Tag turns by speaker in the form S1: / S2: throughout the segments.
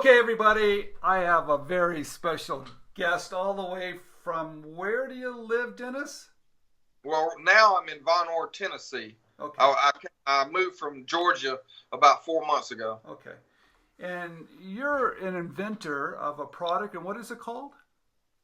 S1: Okay, everybody, I have a very special guest all the way from, where do you live, Dennis?
S2: Well, now I'm in Von Orr, Tennessee.
S1: Okay.
S2: I moved from Georgia about 4 months ago.
S1: Okay. And you're an inventor of a product, and what is it called?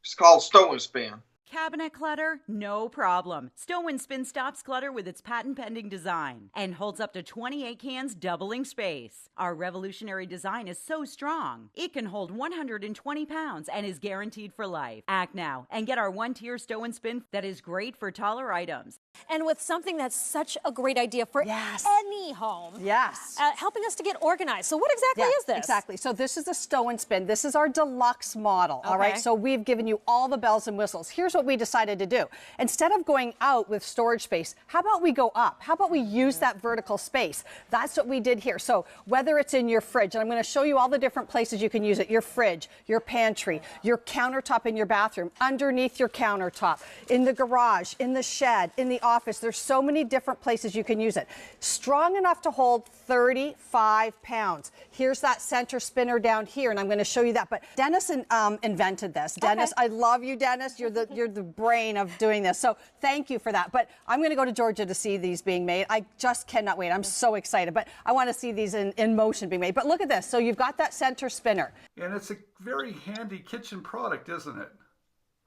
S2: It's called Stow-n-Spin.
S3: Cabinet clutter? No problem. Stow-n-Spin stops clutter with its patent-pending design and holds up to 28 cans, doubling space. Our revolutionary design is so strong, it can hold 120 pounds and is guaranteed for life. Act now and get our one-tier Stow-n-Spin that is great for taller items.
S4: And with something that's such a great idea for any home.
S5: Yes.
S4: Helping us to get organized. So what exactly is this?
S5: Exactly. So this is the Stow-n-Spin. This is our deluxe model.
S4: Okay.
S5: All right. So we've given you all the bells and whistles. Here's what we decided to do. Instead of going out with storage space, how about we go up? How about we use that vertical space? That's what we did here. So whether it's in your fridge, and I'm going to show you all the different places you can use it, your fridge, your pantry, your countertop in your bathroom, underneath your countertop, in the garage, in the shed, in the office. There's so many different places you can use it. Strong enough to hold 35 pounds. Here's that center spinner down here, and I'm going to show you that. But Dennis invented this. Dennis, I love you, Dennis. You're the brain of doing this. So thank you for that. But I'm going to go to Georgia to see these being made. I just cannot wait. I'm so excited. But I want to see these in motion being made. But look at this. So you've got that center spinner.
S1: And it's a very handy kitchen product, isn't it?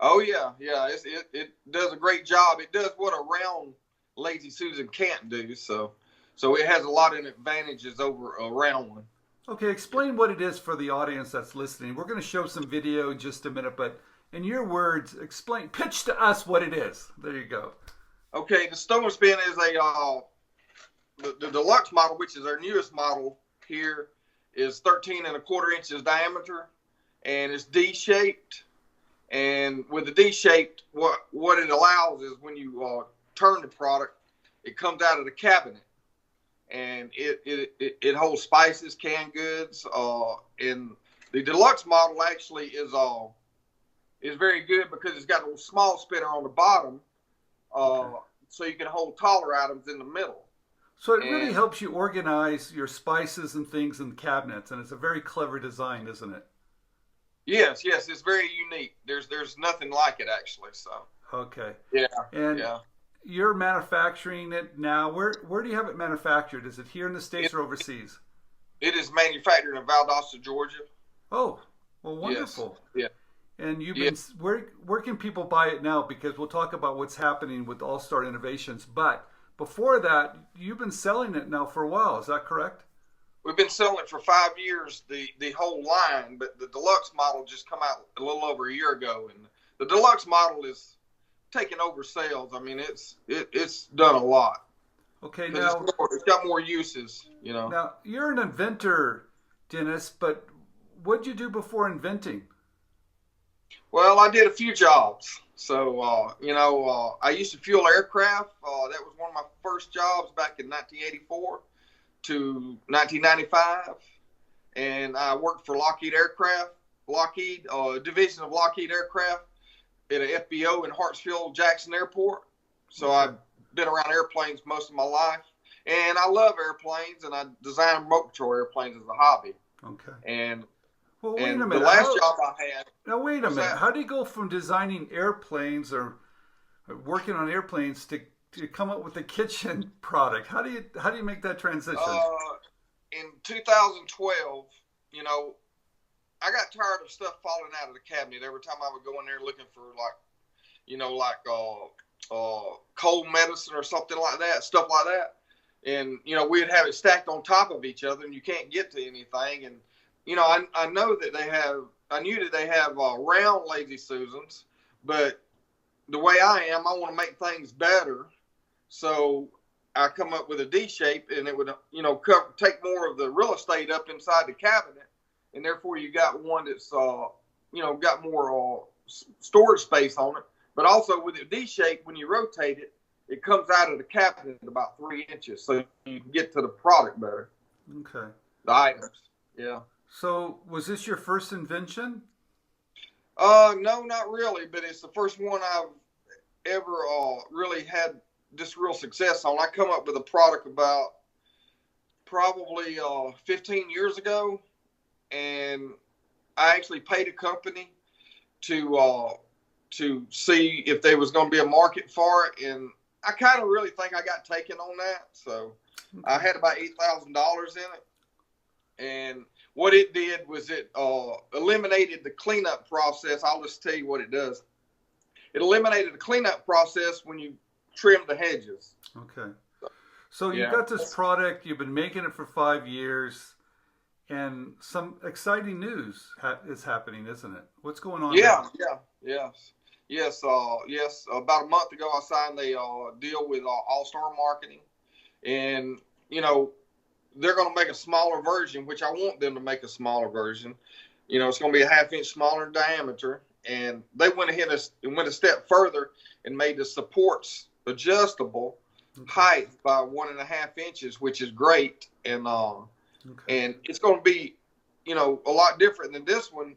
S2: Oh, yeah. Yeah, it does a great job. It does what a round Lazy Susan can't do. So it has a lot of advantages over a round one.
S1: Okay, explain what it is for the audience that's listening. We're going to show some video in just a minute, but in your words, pitch to us what it is. There you go.
S2: Okay, the Stow-n-Spin is the deluxe model, which is our newest model here, is 13¼ inches diameter, and it's D-shaped. And with the D-shaped, what it allows is when you turn the product, it comes out of the cabinet, and it holds spices, canned goods. And the deluxe model actually is very good because it's got a small spinner on the bottom, so you can hold taller items in the middle.
S1: So it really helps you organize your spices and things in the cabinets, and it's a very clever design, isn't it?
S2: Yes, it's very unique. There's nothing like it, actually. So.
S1: Okay.
S2: Yeah.
S1: And
S2: yeah.
S1: You're manufacturing it now. Where do you have it manufactured? Is it here in the States or overseas?
S2: It is manufactured in Valdosta, Georgia.
S1: Oh, well, wonderful.
S2: Yes. Yeah.
S1: And you've been where can people buy it now? Because we'll talk about what's happening with Allstar Innovations. But before that, you've been selling it now for a while. Is that correct?
S2: We've been selling it for 5 years, the whole line. But the deluxe model just come out a little over a year ago, and the deluxe model is taking over sales. I mean, it's done a lot.
S1: Okay, now
S2: it's got more uses. You know.
S1: Now you're an inventor, Dennis, but what'd you do before inventing?
S2: Well, I did a few jobs. So, I used to fuel aircraft. That was one of my first jobs back in 1984 to 1995. And I worked for Lockheed, division of Lockheed Aircraft at an FBO in Hartsfield Jackson Airport. So I've been around airplanes most of my life. And I love airplanes, and I design remote control airplanes as a hobby.
S1: Okay.
S2: And
S1: well, wait a minute.
S2: The last job I had.
S1: Now, wait a minute. How do you go from designing airplanes or working on airplanes to come up with a kitchen product? How do you make that transition?
S2: In 2012, I got tired of stuff falling out of the cabinet every time I would go in there looking for cold medicine or something like that, stuff like that. And we'd have it stacked on top of each other, and you can't get to anything. And I knew that they have round Lazy Susans, but the way I am, I want to make things better. So I come up with a D shape, and it would, take more of the real estate up inside the cabinet, and therefore you got one that's, got more storage space on it. But also with the D shape, when you rotate it, it comes out of the cabinet about 3 inches, so you can get to the product better.
S1: Okay.
S2: The items, yeah.
S1: So was this your first invention?
S2: No, not really, but it's the first one I've ever really had this real success on. I come up with a product about probably 15 years ago, and I actually paid a company to see if there was going to be a market for it, and I kind of really think I got taken on that. So I had about $8,000 in it, and what it did was it eliminated the cleanup process. I'll just tell you what it does. It eliminated the cleanup process when you trim the hedges.
S1: Okay. So you've got this product, you've been making it for 5 years, and some exciting news is happening, isn't it? What's going on?
S2: Yes. About a month ago, I signed a deal with Allstar Marketing, and they're going to make a smaller version, which I want them to make a smaller version. It's going to be a 1/2 inch smaller in diameter, and they went ahead and went a step further and made the supports adjustable height by 1.5 inches, which is great, and and it's going to be a lot different than this one.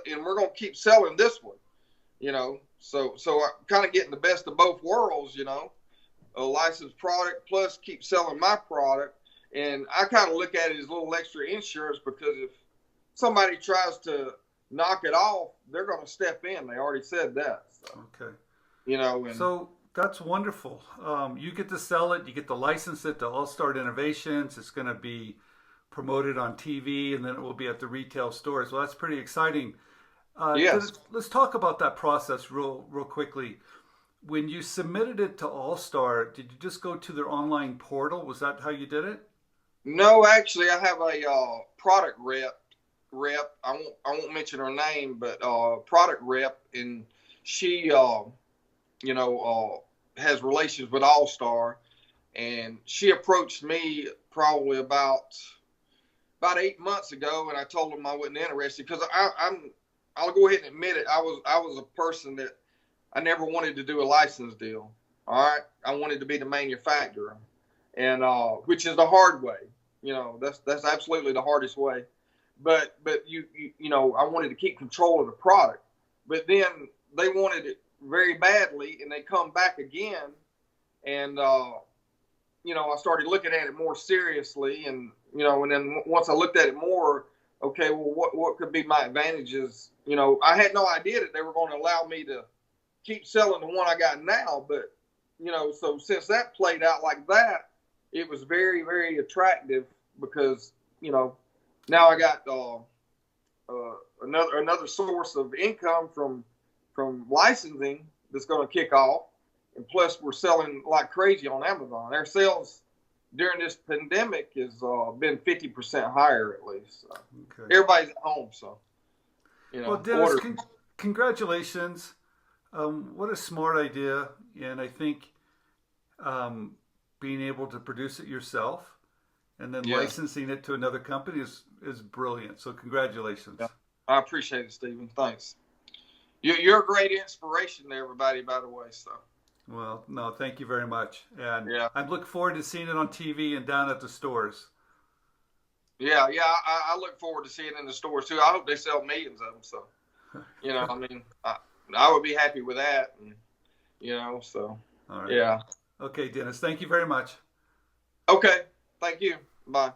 S2: And we're going to keep selling this one, So I'm kind of getting the best of both worlds, a licensed product plus keep selling my product. And I kind of look at it as a little extra insurance, because if somebody tries to knock it off, they're going to step in. They already said that. So,
S1: okay.
S2: And
S1: so that's wonderful. You get to sell it. You get to license it to Allstar Innovations. It's going to be promoted on TV, and then it will be at the retail stores. Well, that's pretty exciting.
S2: yes.
S1: Let's talk about that process real quickly. When you submitted it to Allstar, did you just go to their online portal? Was that how you did it?
S2: No, actually, I have a product rep. I won't mention her name, but product rep, and she has relations with Allstar, and she approached me probably about 8 months ago, and I told them I wasn't interested, because I'll go ahead and admit it. I was a person that I never wanted to do a license deal. All right, I wanted to be the manufacturer, and which is the hard way. That's absolutely the hardest way. But I wanted to keep control of the product. But then they wanted it very badly, and they come back again, and I started looking at it more seriously, and and then once I looked at it more, okay, well, what could be my advantages? I had no idea that they were going to allow me to keep selling the one I got now, but so since that played out like that, it was very, very attractive, because now I got another source of income from licensing that's going to kick off, and plus we're selling like crazy on Amazon. Our sales during this pandemic has been 50% higher at least. So everybody's at home, so
S1: Well, Dennis, congratulations. What a smart idea, and I think being able to produce it yourself and then licensing it to another company is brilliant. So congratulations.
S2: Yeah. I appreciate it, Stephen. Thanks. You're a great inspiration to everybody, by the way. So.
S1: Well, no, thank you very much. And I look forward to seeing it on TV and down at the stores.
S2: Yeah, I look forward to seeing it in the stores too. I hope they sell millions of them. So, I mean, I would be happy with that. And, so.
S1: All right.
S2: Yeah.
S1: Okay, Dennis, thank you very much.
S2: Okay, thank you. Bye.